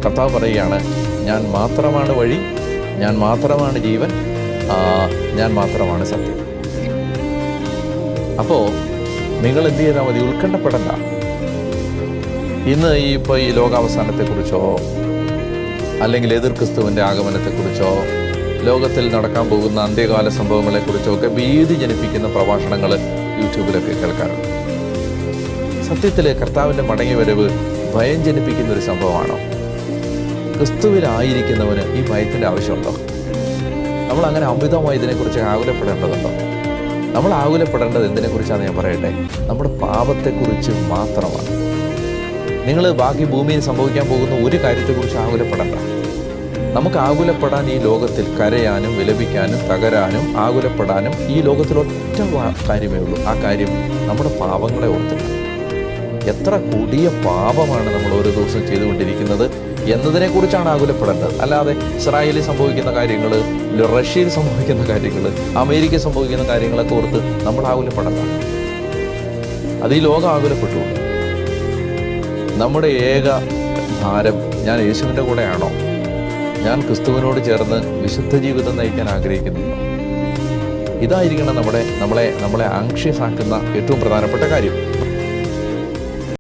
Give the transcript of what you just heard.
കർത്താവ് പറയുകയാണ്, ഞാൻ മാത്രമാണ് വഴി, ഞാൻ മാത്രമാണ് ജീവൻ, ഞാൻ മാത്രമാണ് സത്യം. അപ്പോൾ നിങ്ങൾ എന്ത് ചെയ്താൽ മതി? ഉത്കണ്ഠപ്പെടണ്ട. ഇന്ന് ഇപ്പോൾ ഈ ലോകാവസാനത്തെക്കുറിച്ചോ അല്ലെങ്കിൽ എതിർ ക്രിസ്തുവിൻ്റെ ആഗമനത്തെക്കുറിച്ചോ ലോകത്തിൽ നടക്കാൻ പോകുന്ന അന്ത്യകാല സംഭവങ്ങളെക്കുറിച്ചോ ഒക്കെ ഭീതി ജനിപ്പിക്കുന്ന പ്രഭാഷണങ്ങൾ യൂട്യൂബിലൊക്കെ കേൾക്കാറുണ്ട്. സത്യത്തിൽ കർത്താവിൻ്റെ മടങ്ങിവരവ് ഭയം ജനിപ്പിക്കുന്നൊരു സംഭവമാണോ? ക്രിസ്തുവിലായിരിക്കുന്നവന് ഈ ഭയത്തിൻ്റെ ആവശ്യമുണ്ടോ? നമ്മളങ്ങനെ അമിതമായി ഇതിനെക്കുറിച്ച് ആകുലപ്പെടേണ്ടതുണ്ടോ? നമ്മൾ ആകുലപ്പെടേണ്ടത് എന്തിനെക്കുറിച്ചാണെന്ന് ഞാൻ പറയട്ടെ, നമ്മുടെ പാപത്തെക്കുറിച്ച് മാത്രമാണ്. നിങ്ങൾ ബാക്കി ഭൂമിയിൽ സംഭവിക്കാൻ പോകുന്ന ഒരു കാര്യത്തെക്കുറിച്ച് ആകുലപ്പെടേണ്ട. നമുക്ക് ആകുലപ്പെടാൻ ഈ ലോകത്തിൽ കരയാനും വിലപിക്കാനും തകരാനും ആകുലപ്പെടാനും ഈ ലോകത്തിൽ ഒറ്റ കാര്യമേ ഉള്ളൂ. ആ കാര്യം നമ്മുടെ പാപങ്ങളെ ഓർത്തില്ല. എത്ര കൊടിയ പാപമാണ് നമ്മൾ ഓരോ ദിവസവും ചെയ്തുകൊണ്ടിരിക്കുന്നത് എന്നതിനെക്കുറിച്ചാണ് ആകുലപ്പെടേണ്ടത്. അല്ലാതെ ഇസ്രായേലിൽ സംഭവിക്കുന്ന കാര്യങ്ങൾ, റഷ്യയിൽ സംഭവിക്കുന്ന കാര്യങ്ങൾ, അമേരിക്കയിൽ സംഭവിക്കുന്ന കാര്യങ്ങളൊക്കെ ഓർത്ത് നമ്മൾ ആകുലപ്പെടണ്ട. അത് ഈ ലോകം ആകുലപ്പെട്ടു. നമ്മുടെ ഏക ഭാരം, ഞാൻ യേശുവിൻ്റെ കൂടെയാണോ? ഞാൻ ക്രിസ്തുവിനോട് ചേർന്ന് വിശുദ്ധ ജീവിതം നയിക്കാൻ ആഗ്രഹിക്കുന്നുണ്ടോ? ഇതായിരിക്കണം നമ്മളെ ആങ്ഷ്യസ് ആക്കുന്ന ഏറ്റവും പ്രധാനപ്പെട്ട കാര്യം.